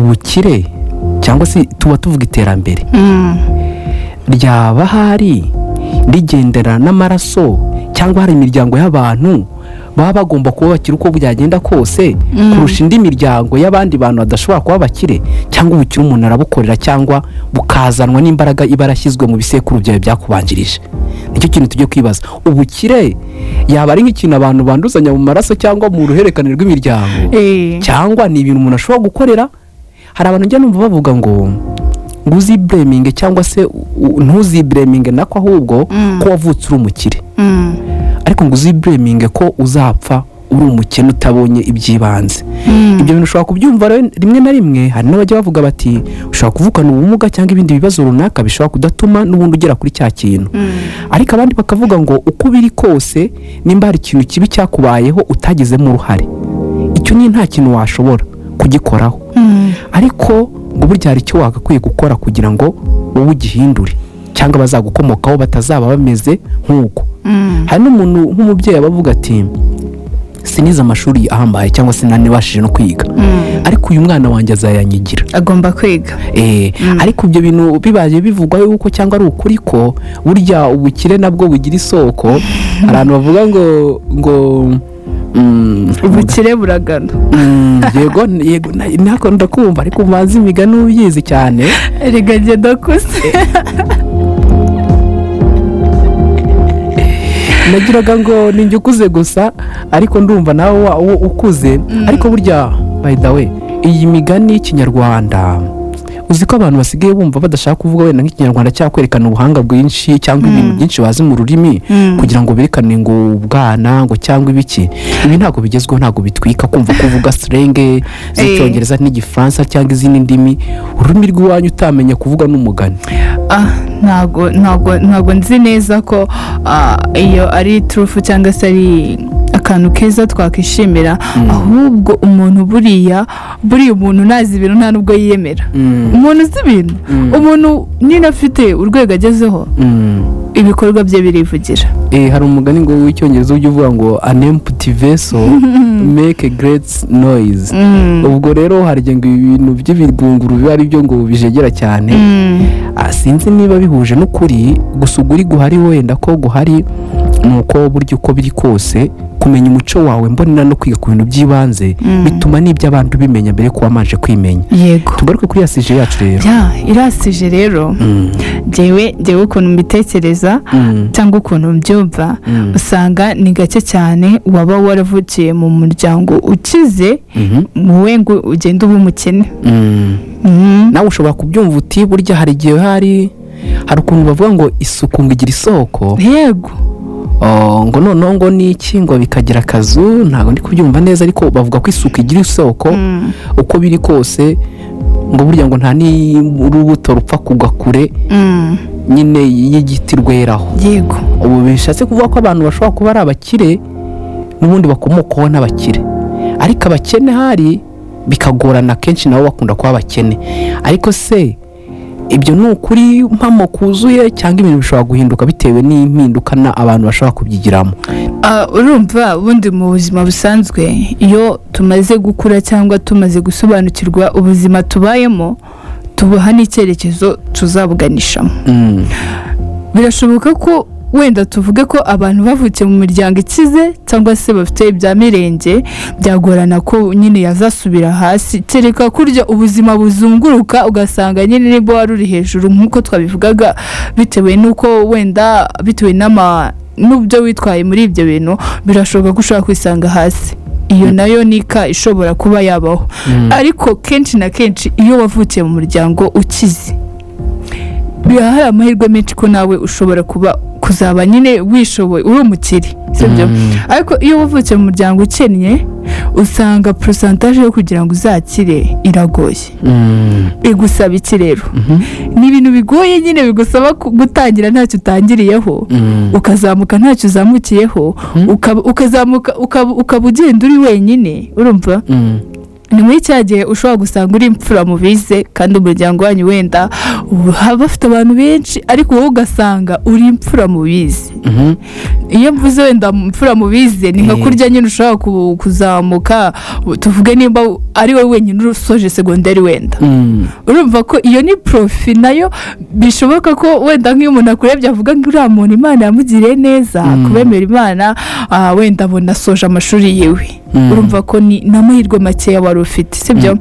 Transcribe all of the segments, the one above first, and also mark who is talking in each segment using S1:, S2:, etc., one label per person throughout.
S1: ubukire cyangwa se tuba tuvuga iterambere ryaba hari rigendera n'amaraso cyangwa hari imiryango y'abantu baba bagomba kuba bakire uko byagenda kose kurusha indi miryango y'abandi bantu badashobora kuba bakire, cyangwa ubukire umuntu arabukorera cyangwa bukazanwa n'imbaraga iba yarashyizwe mu bisekuru byawe byakubanjirije? Nicyo kintu tujye kwibaza. Ubukire yaba ari nk'ikintu abantu banduzanya mu maraso cyangwa mu ruhererekane rw'imiryango, cyangwa ni ibintu umuntu ashobora gukorera? Hari abantu njya numva bavuga ngo uzibreminge cyangwa se ntuzibreminge nako ahubwo ko wavutse uri umukire, ariko ngo uzibreminge ko uzapfa uri umukene utabonye iby'ibanze. Ibyo bintu ushobora kubyumva rimwe na rimwe. Hari n'abajya bavuga bati ushobora kuvukana ubumuga cyangwa ibindi bibazo runaka bishobora kudatuma n'ubundi ugera kuri cya kintu, ariko abandi bakavuga ngo uko biri kose nimba hari ikintu kibi cyakubayeho utagizemo uruhare, icyo ni nta kintu washobora kugikoraho, ariko ngo burya hari icyo wagakwiye gukora kugira ngo wowe ugihindure cyangwa bazagukomokaho batazaba bameze nk'uko. Hari n'umuntu nk'umubyeyi abavuga ati sinize amashuri ahambaye cyangwa se nanibashije no kwiga, ariko uyu mwana wanjye azayanyigira, agomba kwiga. Ariko ibyo bintu bibaye bivugwa yuko cyangwa ari ukuri ko burya ubukire nabwo bugira isoko. Abantu bavuga ngo ubukire buragana. Yego nako ndakumva, ariko umaze imigani ubizi cyane. Rigage ndakuse. Nagiraga ngo ninjye ukuze gusa, ariko ndumva nawe ukuze. Ariko burya by the way iyi migani y'ikinyarwanda uzi ko abantu basigaye bumva badashaka kuvuga wenda nk'ikinyarwanda cyangwa kwerekana ubuhanga bwinshi cyangwa ibintu byinshi bazi mu rurimi kugira ngo berekane ngo ubwana ngo cyangwa ibiki. Ibi ntabwo bigezweho, ntabwo bitwika kumva kuvuga slang z'icyongereza n'igifaransa cyangwa izindi ndimi ururimi rw'iwanyu utamenya kuvuga n'umugani. Ntabwo nzi neza ko iyo ari truth cyangwa se ari akantu keza twakishimira, ahubwo umuntu buriya umuntu nazi ibintu nta nubwo yiyemera. Umuntu uzi ibintu, umuntu nyine afite urwego agezeho, ibikorwa bye birivugira. Hari umugani ngo w'icyongereza ujya uvuga ngo an empty vessel make a great noise. Ubwo rero hari ngo ibintu by'ibigunguru biba ari byo ngo bijegera cyane. Sinzi niba bihuje n'ukuri, gusa uguri guhari wenda ko guhari nuko buryo uko biri kose kumenya umuco wawe mbonera no kwiga ku bintu by'ibanze bituma n'ibyo abantu bimenya mbere ko wamaje kwimenya. Yego, tugaruke kuri yasije yacu rero. Irasije rero jewe ukuntu mbitekereza cyangwa ukuntu mbyumva, usanga ni gake cyane waba waravukiye mu muryango ukize wowe ngo ugende uba umukene. Nawe ushobora kubyumva uti burya hari igihe hari ukuntu bavuga ngo isuku ngo igira isoko. Yego, ngo noneho ngo n'iki ngo bikagira akazu, ntabwo ndi kubyumva neza, ariko bavuga ko isuku igira isoko. Uko biri kose ngo burya ngo nta n'urubuto rupfa kugwa kure nyine y'igiti rweraho. Yego, ubu bishatse kuvuga ko abantu bashobora kuba ari abakire n'ubundi bakomokaho n'abakire, ariko abakene hari bikagorana kenshi nabo bakunda kuba abakene. Ariko se ibyo ni ukuri mpamo kuzuye cyangwa ibintu bishobora guhinduka bitewe n'impinduka abantu bashobora kubyigiramo? Urumva ubundi mu buzima busanzwe iyo tumaze gukura cyangwa tumaze gusobanukirwa ubuzima tubayemo, tubaha n'icyerekezo tuzabuganishamo. Birashoboka ko wenda tuvuge ko abantu bavukiye mu miryango ikize cyangwa se bafite ibya mirenge, byagorana ko nyine yazasubira hasi, kereka kurya ubuzima buzunguruka ugasanga nyine nibo wari uri hejuru nk'uko twabivugaga, bitewe n'uko wenda bitewe n'ubyo witwaye muri ibyo bintu, birashoboka ko ushobora kwisanga hasi. Iyo nayo nika ishobora kuba yabaho. Ariko kenshi na kenshi iyo wavukiye mu muryango ukize, hari amahirwe menshi ko nawe ushobora kuzaba nyine wishoboye uri umukire, sibyo? Ariko iyo wavukiye mu muryango ukennye, usanga percentage yo kugira ngo uzakire iragoye. Igusaba iki rero? Ni ibintu bigoye nyine, bigusaba gutangira ntacyo utangiriyeho, ukazamuka ntacyo uzamukiyeho, ukazamuka ukaba ugenda uri wenyine. Urumva? Ni muri cya gihe ushobora gusanga uri imfura mu bize kandi umuryango wanyu wenda bafite abantu benshi ariko wowe ugasanga uri imfura mu bize. Iyo mvuze wenda imfura mu bize ni nka kurya nyine ushobora kuzamuka tuvuge nimba ari wowe wenyine usoje segonderi wenda, urumva ko iyo ni profi nayo bishoboka ko wenda nk'iyo umuntu akurebye avuga ngo uriya muntu Imana yamugiriye neza kubemera Imana, wenda abona asoje amashuri yewe, urumva ko ni n'amahirwe makeya wari ufite, sibyo?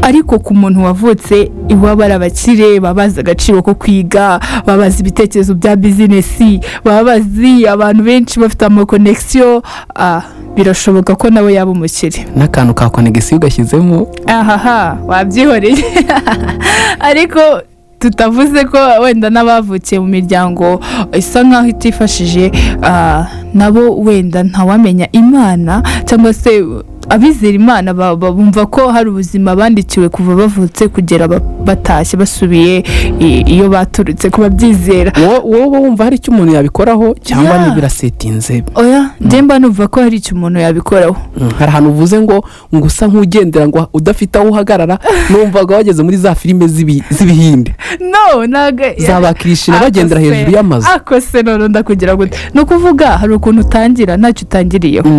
S1: Ariko ku muntu wavutse iwabo ari abakire, babazi agaciro ko kwiga, babazi ibitekerezo bya bizinesi, babazi abantu benshi bafite amakonegisiyo, birashoboka ko nawe yaba umukire.
S2: N'akantu ka konegisiyo ugashyizemo
S1: wabyihoreye. Ariko tutavuze ko wenda n'abavukiye mu miryango isa nkaho itifashije, nabo wenda ntawamenya Imana, cyangwa se abizera Imana bumva ko hari ubuzima bandikiwe kuva bavutse kugera batashye basubiye iyo baturutse kuba byizera.
S2: wowe wumva hari icyo umuntu yabikoraho cyangwa ntibirasetinze?
S1: Oya, njemba numva ko hari icyo umuntu yabikoraho.
S2: Hari ahantu uvuze ngo usa nk'ugendera ngo udafite aho uhagarara, numvaga wageze muri za filime z'ibihinde.
S1: No, naga
S2: zabakirishina bagendera hejuru y'amazu.
S1: Akose none ndakugira gute? No kuvuga hari ukuntu utangira ntacyo utangiriyeho.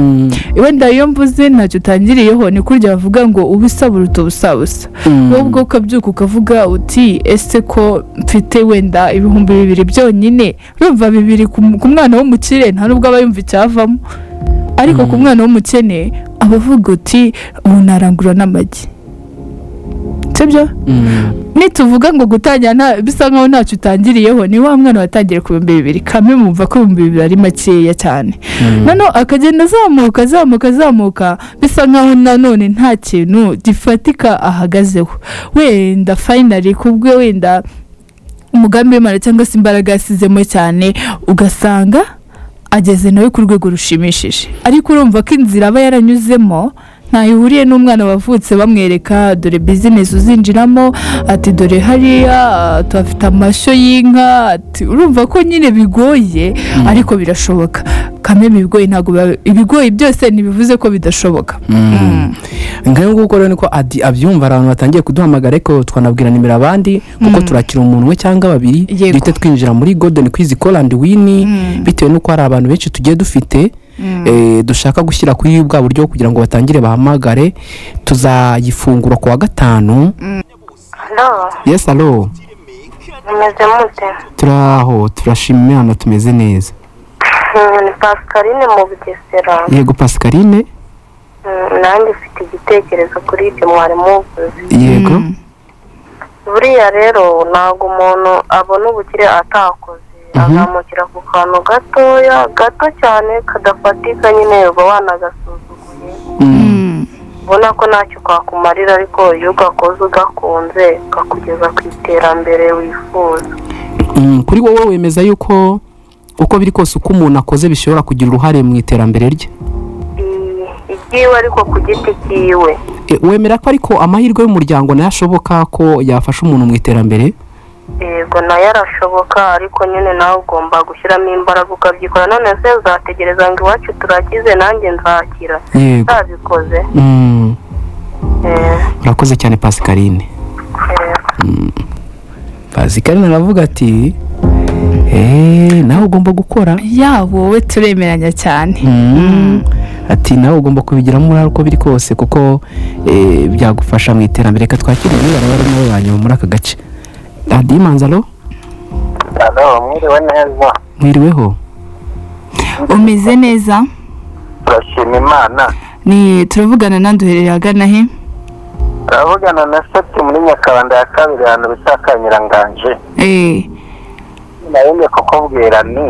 S1: Wenda iyo mvuze ntacyo utangiriyeho ni kurya bavuga ngo ubusaba uruta ubusabusa. Wowe ubwo ukabyuka ukavuga uti ese ko mfite wenda 2,000 byonyine, urumva 2 ku mwana w'umukire nta nubwo aba yumva icyavamo, ariko ku mwana w'umukene abavuga uti ubu narangura n'amagi, sibyo? Nituvuga ngo gutangira bisa nkaho ntacyo utangiriyeho, ni wa mwana watangiye ku 2,000 kamwe, mumva ko 2,000 ari makeya cyane. Nano akagenda azamuka bisa nkaho nanone nta kintu gifatika ahagazeho. Wenda finally kubwe wenda umugambi w'Imana cyangwa se imbaraga yasizemo cyane, ugasanga ageze nawe ku rwego rushimishije, ariko urumva ko inzira aba yaranyuzemo ntayihuriye n'umwana wavutse bamwereka dore business uzinjiramo, ati dore hariya tuhafite amashyo y'inka, ati urumva ko nyine bigoye, ariko birashoboka. Kameme bigoye ntago ibigoye byose ntibivuze ko bidashoboka.
S2: Ngayo nguko rero niko abyumva, abantu batangiye kuduhamagara, ariko twanabwira nimero abandi kuko turakira umuntu we cyangwa babiri bite twinjira muri Golden Quiz Call and Win, bitewe nuko hari abantu benshi tugiye dufite dushaka gushyira kuri bwa buryo kugira ngo batangire bahamagare. Tuzayifungura ku wa 5.
S3: Hello.
S2: Yes, hello.
S3: Meze mute?
S2: Turaho, turashima Imana, tumeze neza.
S3: Ni Pascaline mu Bugesera.
S2: Yego Pascaline.
S3: Nanjye mfite igitekerezo kuri ibyo mwari muvuze.
S2: Yego.
S3: Buriya rero ntabwo umuntu abona ubukire atakoze, azamukira ku kantu gato cyane kadafatika, nyine uba wanagasuzuguye. Ubona ko ntacyo kakumarira, ariko iyo ugakoze ugakunze kakugeza ku iterambere wifuza.
S2: Kuri wowe wemeza yuko uko biri kose uko umuntu akoze bishobora kugira uruhare mu iterambere rye?
S3: Igiwe ariko ku giti kiwe.
S2: Wemera ko ariko amahirwe y'umuryango nayo ashoboka ko yafasha umuntu mu iterambere?
S3: Yego nayo arashoboka, ariko nyine nawe ugomba gushyiramo imbaraga ukabyikora. None se uzategereza ngo iwacu turakize nanjye nzakira? Ntabikoze.
S2: Urakoze cyane Pascaline. Pascaline aravuga ati nawe ugomba gukora.
S1: Wowe turemeranya cyane.
S2: Ati nawe ugomba kubigiramo uruhare uko biri kose, kuko byagufasha mu iterambere. Reka twakire barimo banyu muri aka gace. Manzalo.
S4: Mwiriwe neza.
S2: Mwiriweho.
S1: Umeze neza?
S4: Turashima Imana.
S1: Ni turavugana nanduhereye agana he?
S4: Turavugana na Seti muri Nyakabanda ya 2 hano bisakanyiranganje. Nayo kukubwira ni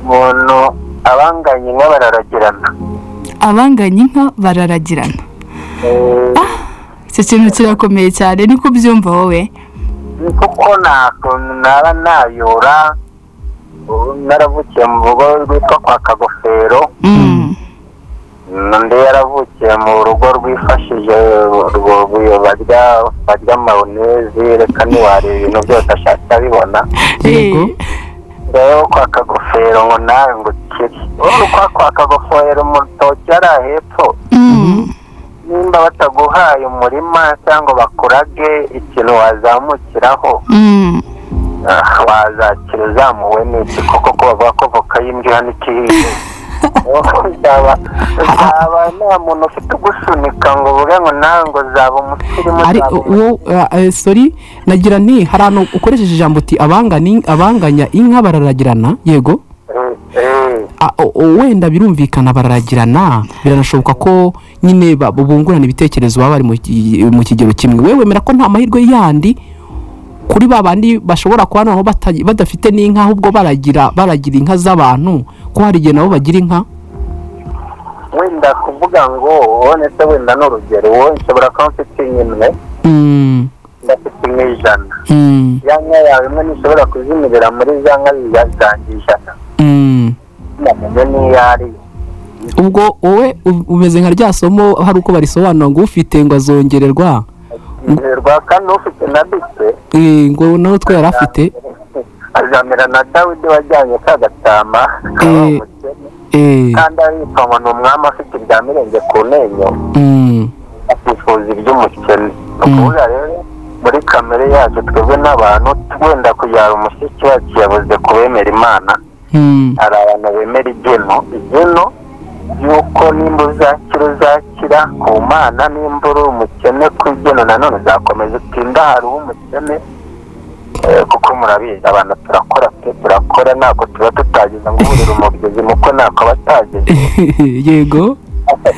S4: umuntu abanganye inka bararagirana.
S1: Abanganye inka bararagirana. Icyo kintu kirakomeye cyane, niko byumva wowe?
S4: Kuko naba nayora, naravukiye mu rugo rwitwa kwa Kagofero, n'undi yaravukiye mu rugo rwifashije barya mayoneze, reka ntiwareba ibintu byose ashaka abibona. Rero kwa Kagofero ngo nawe ngo ukiri kwa Kagofero mu rutoki ari hepfo, nimba bataguhaye umurima cyangwa bakurage ikintu wazamukiraho wazakira uzamuwe n'iki koko ko bavuga ko voka y'imbwa hano ikihiye uzaba nta muntu ufite ugusunika ngo uvuge ngo nawe ngo zaba umusirimu
S2: sorry nagira nti hari ahantu ukoresheje ijambo uti abanganya inka bararagirana yego wenda birumvikana bararagirana biranashoboka ko nyine bungurana ibitekerezo baba bari mu kigero kimwe wewe wemera ko nta mahirwe yandi kuri babandi bashobora kuba noneho badafite n'inka ahubwo baragira inka z'abantu ko hari igihe nabo bagira inka
S4: wenda kuvuga ngo ubone se wenda n'urugero wowe nshobora kuba mfite imwe ndafite inka 100 ya nka yawe imwe ntishobora kuzimirira muri za nka zanjye 100 namenye niyo ari
S2: ubwo wowe umeze nka rya somo hari uko barisobanura ngo ufite ngo azongererwa
S4: kandi ufite na bise
S2: ngo nawe twe yari afite
S4: azamera na Dawidi wajyanye kagatama kandi ariko ngo ni umwami afite ibya mirenge ku nenyo akifuza iby'umukene ni ukuvuga rero muri kamere yacu twebwe n'abantu wenda kujyana umushyitsi wacu yabuze kubemera imana hari abantu bemera igeno yuko nimba uzakira ku mana nimba uri umukene ku igeno nanone uzakomeza utinda hari umukene kuko murabizi abantu turakora ntabwo tuba tutageze ngo uburire umubyizi muko ntako batageze
S2: yego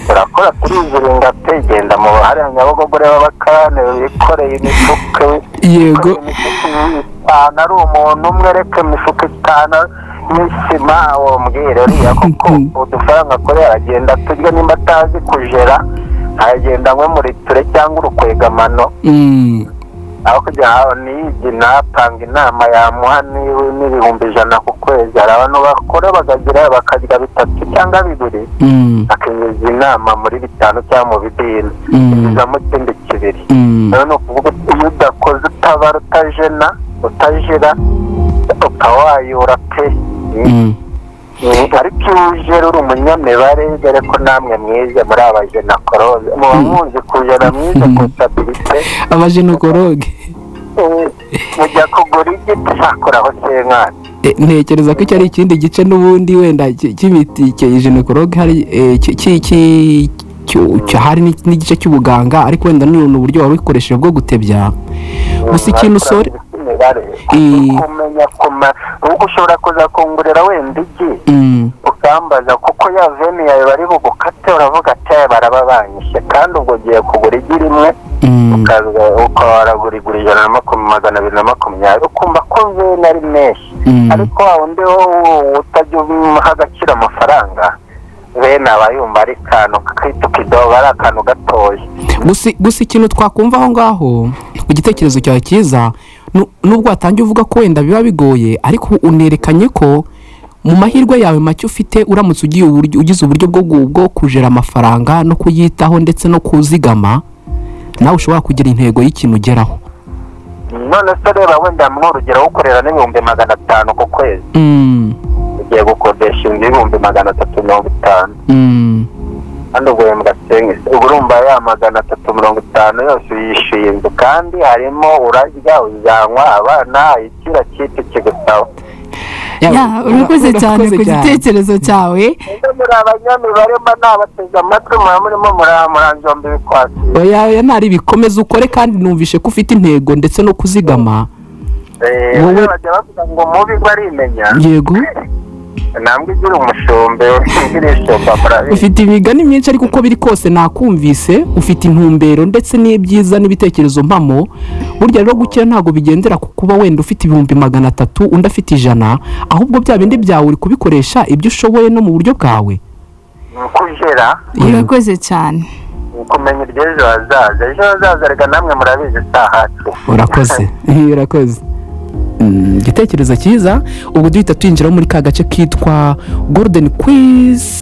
S4: turakora turiziringa tegenda mu bahari Nyabugogo b'abakane bikoreye imifuka
S2: yego
S4: itanu ari umuntu umwe reka imifuka 5 n'isima uwo mbwire uriya kuko udufaranga akorera agenda turya nimba atazi kujera agenda nko muri ture cyangwa urukwegamano aho kugira ngo niyigina apanga inama yamuha n'ibihumbi 100 ku kwezi hari abantu bakora bakagira 3 cyangwa 2 akinyuza inama muri 5 cyangwa mu bidini bizamo ikindi 2 none ukuvuga iyo udakoze utabara utajera utawayura pe ariko iyo uje uri umunyamibare dore ko namwe mwize muri abajenakoroge muba muzi kujana mwize konsabilite
S2: abajenakoroge
S4: mujya kugura igiti cyakoraho senkani
S2: ntekereza ko icyo ari ikindi gice n'ubundi wenda cy'imiti cy'ijenakoroge hari n'igice cy'ubuganga ariko wenda ni uburyo wari ukoresheje bwo gutebya gusa ikintu usore
S4: kumenya ubwo ushobora kuza kungurira wenda igi ukambaza kuko ya veni yawe bari bugukate uravuga ati baraba banyishe kandi ubwo ugiye kugura igi rimwe ukaragura 220 ukumva ko veni ari menshi ariko wundi utajya uha agaciro amafaranga bene aba yumva ari kantu kakita kidoga ari akantu gatoya
S2: gusa ikintu twakumva aho ngaho ku gitekerezo cyawe cyiza nubwo watangiye uvuga ko wenda biba bigoye ariko unerekanye ko mu mahirwe yawe make ufite uramutse ugize uburyo bwo kujera amafaranga no kuyitaho ndetse no kuzigama nawe ushobora kugira intego y'ikintu ugeraho
S4: none se reba wenda mw'urugero ukorera n'ibihumbi 500 ku kwezi ugiye gukodesha inzu y'ibihumbi 350 kandi ubwo mbasenge urumva ya 350 yose uyishyuye inzu kandi harimo urarya uzanywa abana ikira cyite kigutaho
S1: urakoze cyane ku gitekerezo cyawe
S4: muri abanyamibare nabateze amatwi murimo muranjomba ibikwasi
S2: oya ntari bikomeza ukore kandi numvishe ko ufite intego ndetse no kuzigama
S4: wowe bajya bavuga ngo mubi barimenya
S2: yego
S4: nambwe igira umushombe ugirishoba murabizi
S2: ufite imigani myinshi ariko uko biri kose nakumvise ufite intumbero ndetse n'ibyiza n'ibitekerezo mpamo burya rero gukira ntago bigendera ku kuba wenda ufite 300 undi afite 100 ahubwo bya bindi byawe uri kubikoresha ibyo ushoboye no mu buryo bwawe
S4: kujera
S1: urakoze cyane
S4: kumenya ejo hazaza reka namwe murabizi sahacu
S2: urakoze igitekerezo cyiza ubu duhita twinjira muri ka gace kitwa Golden Quiz